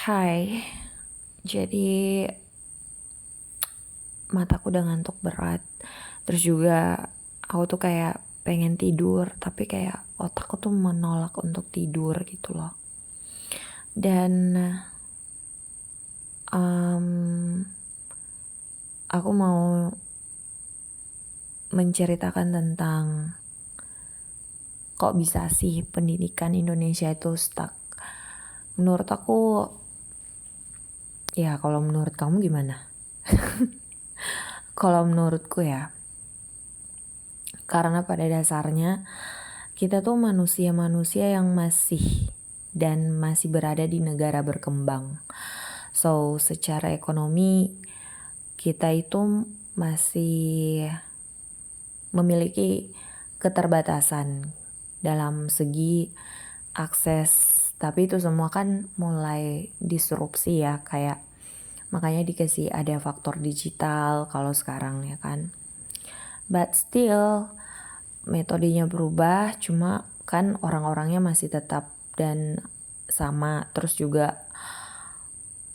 Hai, jadi mataku udah ngantuk berat. Terus juga aku tuh kayak pengen tidur, tapi kayak otakku tuh menolak untuk tidur gitu loh. Dan aku mau menceritakan tentang kok bisa sih pendidikan Indonesia itu stuck. Menurut aku, ya kalau menurut kamu gimana? Kalau menurutku ya, karena pada dasarnya kita tuh manusia-manusia yang masih berada di negara berkembang. So, secara ekonomi kita itu masih memiliki keterbatasan dalam segi akses. Tapi itu semua kan mulai disrupsi ya, kayak makanya dikasih ada faktor digital kalau sekarang ya kan. But still metodenya berubah, cuma kan orang-orangnya masih tetap dan sama. Terus juga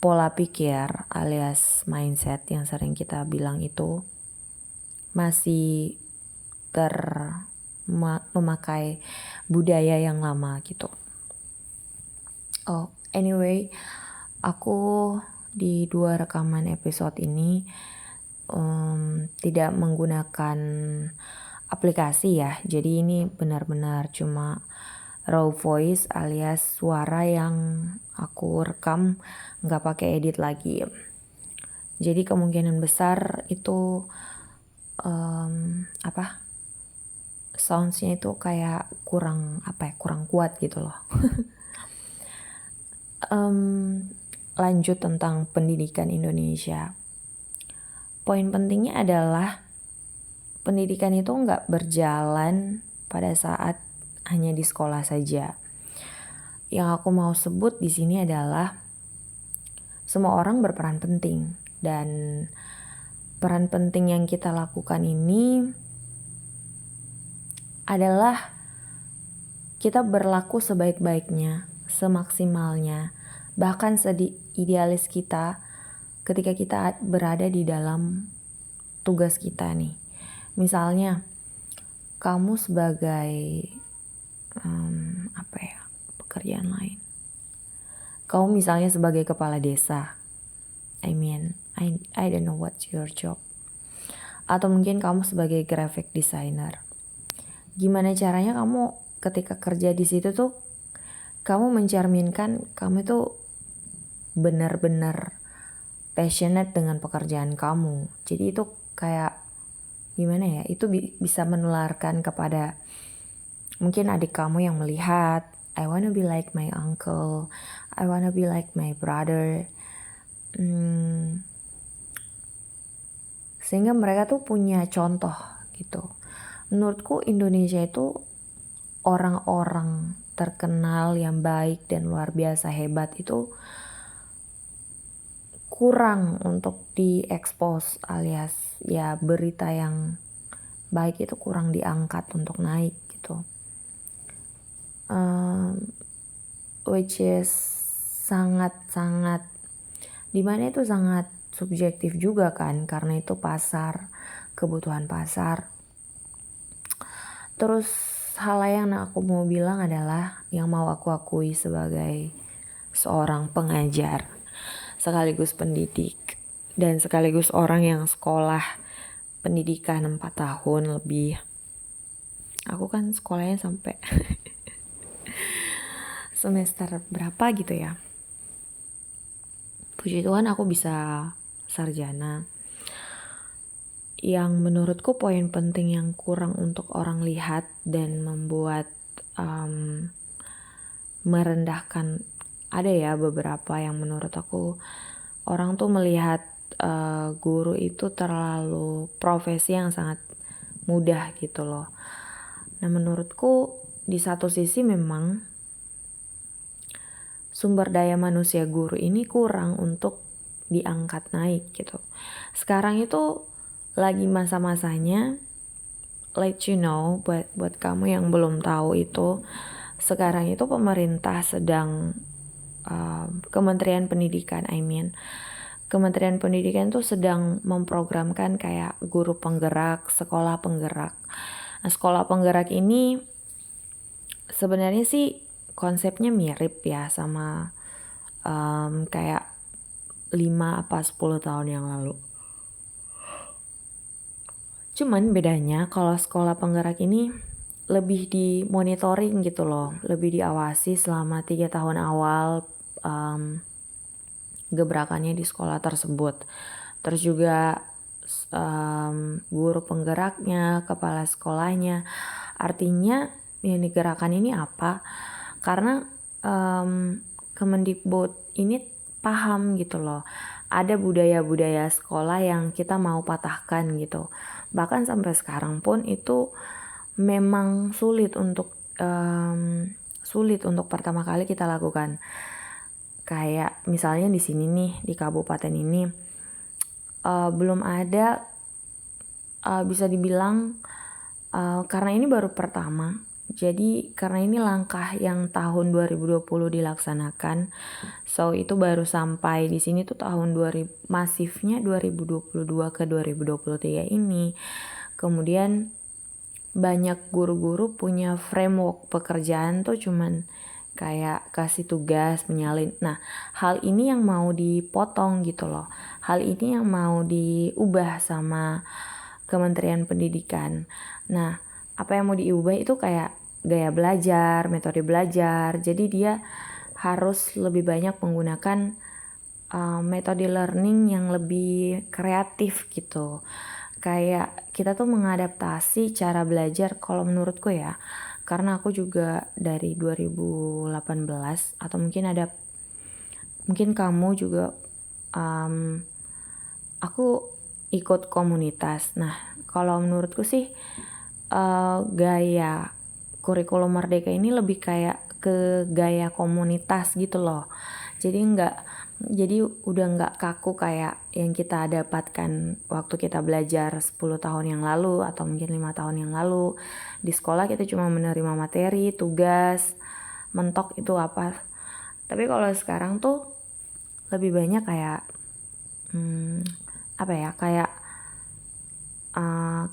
pola pikir alias mindset yang sering kita bilang itu masih memakai budaya yang lama gitu. Oh, anyway, aku di 2 rekaman episode ini tidak menggunakan aplikasi ya. Jadi ini benar-benar cuma raw voice alias suara yang aku rekam, nggak pakai edit lagi. Jadi kemungkinan besar itu soundsnya itu kayak kurang kuat gitu loh. Lanjut tentang pendidikan Indonesia. Poin pentingnya adalah pendidikan itu nggak berjalan pada saat hanya di sekolah saja. Yang aku mau sebut di sini adalah semua orang berperan penting, dan peran penting yang kita lakukan ini adalah kita berlaku sebaik-baiknya, semaksimalnya, bahkan seidealis kita ketika kita berada di dalam tugas kita nih. Misalnya kamu sebagai pekerjaan lain. Kamu misalnya sebagai kepala desa. I don't know what's your job. Atau mungkin kamu sebagai graphic designer. Gimana caranya kamu ketika kerja di situ tuh kamu mencerminkan kamu tuh benar-benar passionate dengan pekerjaan kamu. Jadi itu kayak gimana ya? Itu bisa menularkan kepada mungkin adik kamu yang melihat, I wanna be like my uncle, I wanna be like my brother. Sehingga mereka tuh punya contoh gitu. Menurutku Indonesia itu orang-orang terkenal yang baik dan luar biasa hebat itu kurang untuk diekspos, alias ya berita yang baik itu kurang diangkat untuk naik gitu. Which is sangat-sangat, dimana itu sangat subjektif juga kan, karena itu pasar, kebutuhan pasar. Terus hal yang aku mau bilang adalah yang mau aku akui sebagai seorang pengajar sekaligus pendidik dan sekaligus orang yang sekolah pendidikan 4 tahun lebih. Aku kan sekolahnya sampai semester berapa gitu ya. Puji Tuhan aku bisa sarjana. Yang menurutku poin penting yang kurang untuk orang lihat dan membuat merendahkan, ada ya beberapa yang menurut aku orang tuh melihat guru itu terlalu profesi yang sangat mudah gitu loh. Nah menurutku di satu sisi memang sumber daya manusia guru ini kurang untuk diangkat naik gitu. Sekarang itu lagi masa-masanya, let you know, buat kamu yang belum tahu itu, sekarang itu pemerintah sedang Kementerian Pendidikan, Kementerian Pendidikan tuh sedang memprogramkan kayak guru penggerak, sekolah penggerak. Nah, sekolah penggerak ini sebenarnya sih konsepnya mirip ya sama kayak 5 apa 10 tahun yang lalu. Cuman bedanya kalau sekolah penggerak ini lebih dimonitoring gitu loh, lebih diawasi selama 3 tahun awal gebrakannya di sekolah tersebut. Terus juga guru penggeraknya, kepala sekolahnya. Artinya yang digerakkan ini apa? Karena Kemendikbud ini paham gitu loh. Ada budaya-budaya sekolah yang kita mau patahkan gitu. Bahkan sampai sekarang pun itu memang sulit untuk pertama kali kita lakukan. Kayak misalnya di sini nih, di kabupaten ini belum ada, bisa dibilang karena ini baru pertama. Jadi karena ini langkah yang tahun 2020 dilaksanakan, so itu baru sampai di sini tuh tahun masifnya 2022 ke 2023 ini. Kemudian banyak guru-guru punya framework pekerjaan tuh cuman kayak kasih tugas, menyalin. Nah, hal ini yang mau dipotong gitu loh. Hal ini yang mau diubah sama Kementerian Pendidikan. Nah, apa yang mau diubah itu kayak gaya belajar, metode belajar. Jadi dia harus lebih banyak menggunakan metode learning yang lebih kreatif gitu. Kayak kita tuh mengadaptasi cara belajar kalau menurutku ya. Karena aku juga dari 2018 atau mungkin kamu juga aku ikut komunitas. Nah, kalau menurutku sih gaya kurikulum Merdeka ini lebih kayak ke gaya komunitas gitu loh. Jadi udah nggak kaku kayak yang kita dapatkan waktu kita belajar 10 tahun yang lalu atau mungkin 5 tahun yang lalu. Di sekolah kita cuma menerima materi, tugas, mentok itu apa. Tapi kalau sekarang tuh lebih banyak kayak kayak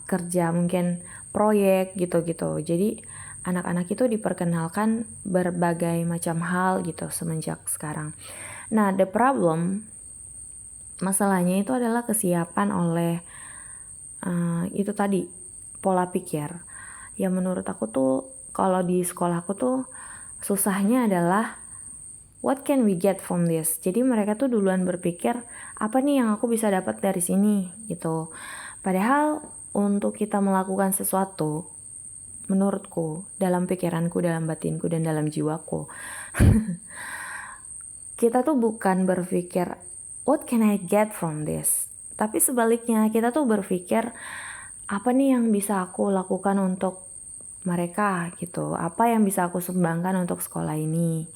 kerja mungkin proyek gitu-gitu. Jadi anak-anak itu diperkenalkan berbagai macam hal gitu semenjak sekarang. Nah, masalahnya itu adalah kesiapan oleh itu tadi, pola pikir. Ya menurut aku tuh kalau di sekolahku tuh susahnya adalah what can we get from this? Jadi mereka tuh duluan berpikir apa nih yang aku bisa dapat dari sini gitu. Padahal untuk kita melakukan sesuatu, menurutku, dalam pikiranku, dalam batinku, dan dalam jiwaku, kita tuh bukan berpikir what can I get from this, tapi sebaliknya kita tuh berpikir apa nih yang bisa aku lakukan untuk mereka gitu, apa yang bisa aku sumbangkan untuk sekolah ini.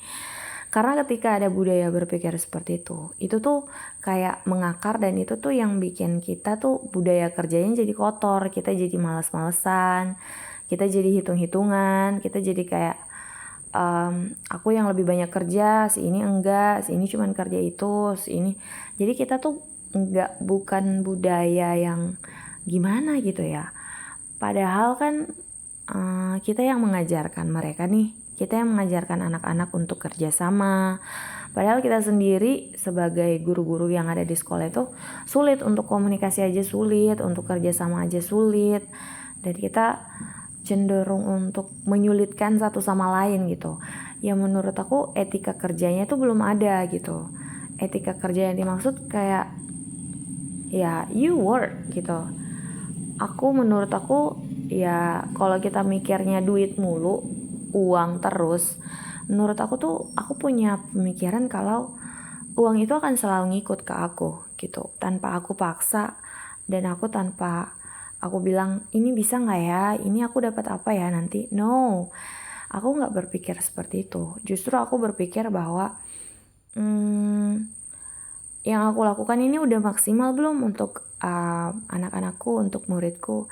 Karena ketika ada budaya berpikir seperti itu tuh kayak mengakar, dan itu tuh yang bikin kita tuh budaya kerjanya jadi kotor, kita jadi malas-malesan, kita jadi hitung-hitungan, kita jadi kayak aku yang lebih banyak kerja, si ini enggak, si ini cuman kerja itu, si ini. Jadi kita tuh bukan budaya yang gimana gitu ya. Padahal kan kita yang mengajarkan mereka nih, kita yang mengajarkan anak-anak untuk kerja sama. Padahal kita sendiri sebagai guru-guru yang ada di sekolah itu sulit untuk komunikasi aja sulit, untuk kerja sama aja sulit. Dan kita cenderung untuk menyulitkan satu sama lain gitu. Ya menurut aku etika kerjanya itu belum ada gitu. Etika kerja yang dimaksud kayak ya you work gitu. Menurut aku ya kalau kita mikirnya duit mulu, uang terus, menurut aku tuh aku punya pemikiran kalau uang itu akan selalu ngikut ke aku gitu, tanpa aku paksa dan tanpa aku bilang ini bisa nggak ya, ini aku dapat apa ya nanti. No, aku nggak berpikir seperti itu. Justru aku berpikir bahwa yang aku lakukan ini udah maksimal belum untuk anak-anakku, untuk muridku.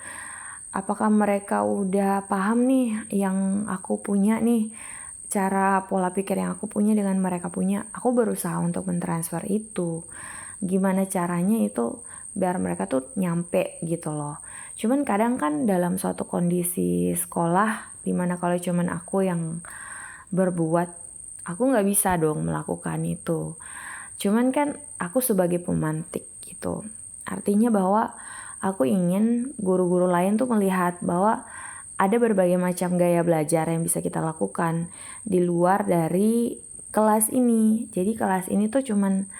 Apakah mereka udah paham nih yang aku punya nih, cara pola pikir yang aku punya dengan mereka punya, aku berusaha untuk mentransfer itu. Gimana caranya itu biar mereka tuh nyampe gitu loh. Cuman kadang kan dalam suatu kondisi sekolah, dimana kalau cuman aku yang berbuat, aku gak bisa dong melakukan itu. Cuman kan aku sebagai pemantik gitu. Artinya bahwa aku ingin guru-guru lain tuh melihat bahwa ada berbagai macam gaya belajar yang bisa kita lakukan di luar dari kelas ini. Jadi kelas ini tuh cuman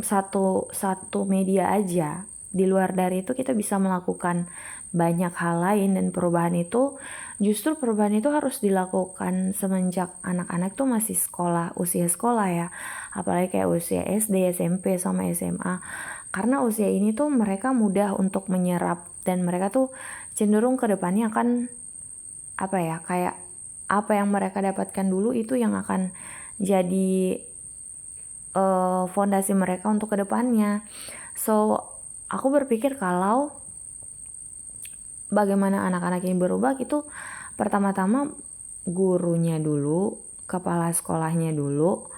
satu media aja. Di luar dari itu kita bisa melakukan banyak hal lain, dan perubahan itu harus dilakukan semenjak anak-anak tuh masih usia sekolah ya. Apalagi kayak usia SD, SMP sama SMA. Karena usia ini tuh mereka mudah untuk menyerap, dan mereka tuh cenderung ke depannya akan kayak apa yang mereka dapatkan dulu itu yang akan jadi fondasi mereka untuk kedepannya. So aku berpikir kalau bagaimana anak-anak ini berubah itu pertama-tama gurunya dulu, kepala sekolahnya dulu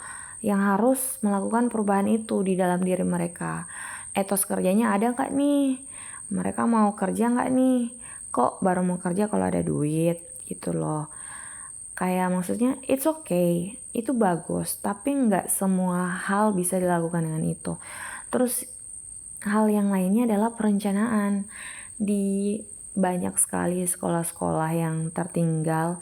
yang harus melakukan perubahan itu di dalam diri mereka. Etos kerjanya ada gak nih? Mereka mau kerja gak nih? Kok baru mau kerja kalau ada duit gitu loh. Kayak maksudnya it's okay, itu bagus, tapi nggak semua hal bisa dilakukan dengan itu. Terus hal yang lainnya adalah perencanaan. Di banyak sekali sekolah-sekolah yang tertinggal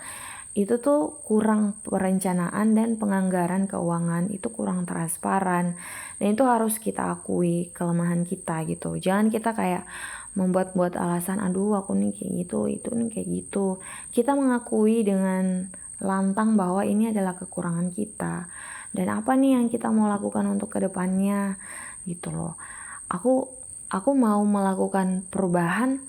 itu tuh kurang perencanaan, dan penganggaran keuangan itu kurang transparan, dan itu harus kita akui kelemahan kita gitu. Jangan kita kayak membuat-buat alasan, aduh aku nih kayak gitu, itu nih kayak gitu. Kita mengakui dengan lantang bahwa ini adalah kekurangan kita, dan apa nih yang kita mau lakukan untuk kedepannya gitu loh. Aku mau melakukan perubahan.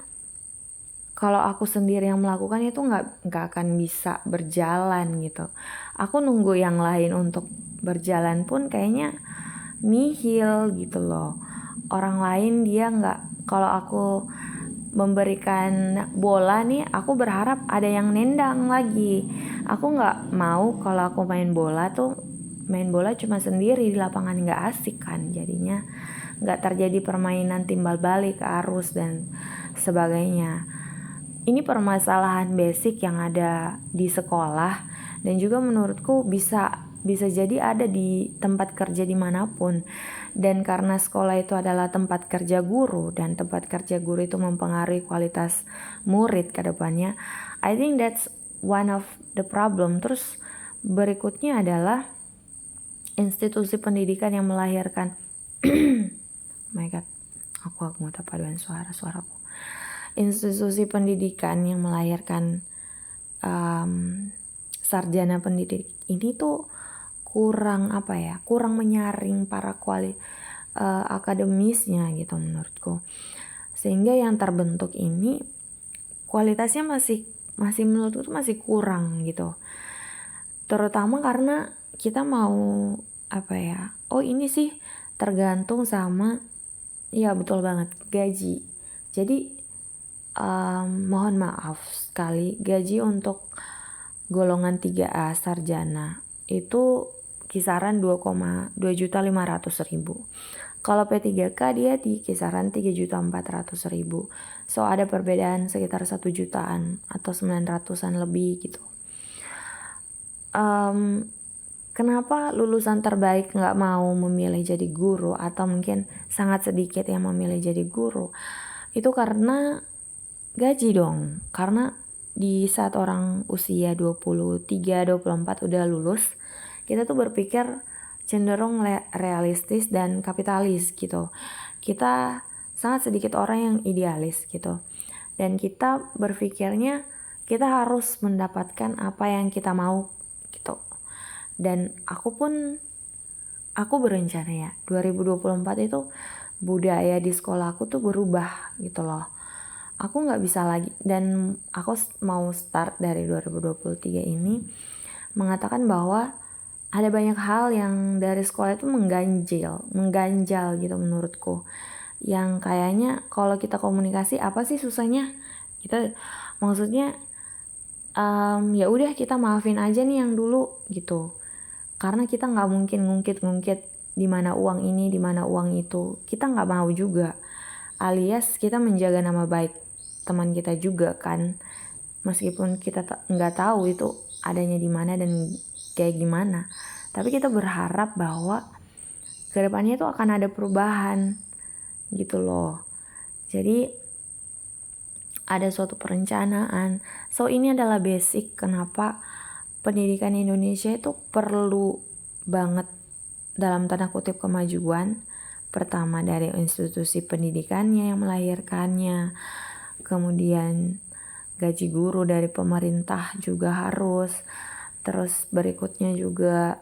Kalau aku sendiri yang melakukan itu nggak akan bisa berjalan gitu. Aku nunggu yang lain untuk berjalan pun kayaknya nihil gitu loh. Orang lain dia nggak, kalau aku memberikan bola nih, aku berharap ada yang nendang lagi. Aku nggak mau kalau aku main bola cuma sendiri di lapangan, nggak asik kan. Jadinya nggak terjadi permainan timbal balik, arus dan sebagainya. Ini permasalahan basic yang ada di sekolah, dan juga menurutku bisa jadi ada di tempat kerja dimanapun. Dan karena sekolah itu adalah tempat kerja guru, dan tempat kerja guru itu mempengaruhi kualitas murid ke depannya, I think that's one of the problem. Terus berikutnya adalah institusi pendidikan yang melahirkan my god, aku mau paduan suaraku. Institusi pendidikan yang melahirkan sarjana pendidik ini tuh kurang menyaring para akademisnya gitu menurutku. Sehingga yang terbentuk ini kualitasnya masih menurutku masih kurang gitu. Terutama karena kita mau ini sih tergantung sama, ya betul banget, gaji. Jadi mohon maaf sekali, gaji untuk golongan 3A sarjana itu kisaran 2,5 juta. Kalau P3K dia di kisaran 3.400.000. So ada perbedaan sekitar 1 jutaan atau 900-an lebih gitu. Kenapa lulusan terbaik gak mau memilih jadi guru, atau mungkin sangat sedikit yang memilih jadi guru? Itu karena gaji dong. Karena di saat orang usia 23-24 udah lulus, kita tuh berpikir cenderung realistis dan kapitalis gitu. Kita sangat sedikit orang yang idealis gitu. Dan kita berpikirnya kita harus mendapatkan apa yang kita mau gitu. Dan aku berencana ya 2024 itu budaya di sekolah aku tuh berubah gitu loh. Aku gak bisa lagi, dan aku mau start dari 2023 ini mengatakan bahwa ada banyak hal yang dari sekolah itu mengganjal gitu menurutku. Yang kayaknya kalau kita komunikasi, apa sih susahnya? Kita maksudnya ya udah kita maafin aja nih yang dulu gitu, karena kita nggak mungkin ngungkit di mana uang ini, di mana uang itu, kita nggak mau juga, alias kita menjaga nama baik teman kita juga kan, meskipun kita nggak tahu itu adanya di mana dan kayak gimana, tapi kita berharap bahwa kedepannya itu akan ada perubahan gitu loh. Jadi ada suatu perencanaan. So ini adalah basic kenapa pendidikan Indonesia itu perlu banget dalam tanda kutip kemajuan. Pertama dari institusi pendidikannya yang melahirkannya, kemudian gaji guru dari pemerintah juga harus, terus berikutnya juga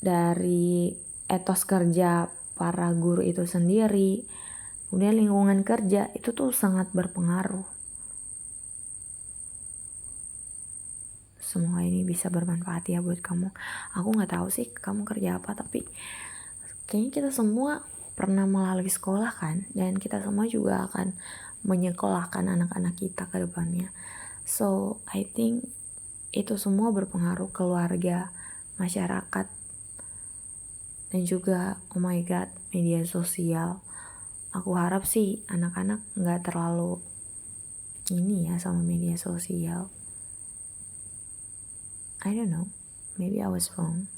dari etos kerja para guru itu sendiri, kemudian lingkungan kerja itu tuh sangat berpengaruh. Semoga ini bisa bermanfaat ya buat kamu. Aku nggak tahu sih kamu kerja apa, tapi kayaknya kita semua pernah melalui sekolah kan, dan kita semua juga akan menyekolahkan anak-anak kita ke depannya. So I think itu semua berpengaruh, keluarga, masyarakat, dan juga oh my god, media sosial. Aku harap sih anak-anak nggak terlalu ini ya sama media sosial. I don't know, maybe I was wrong.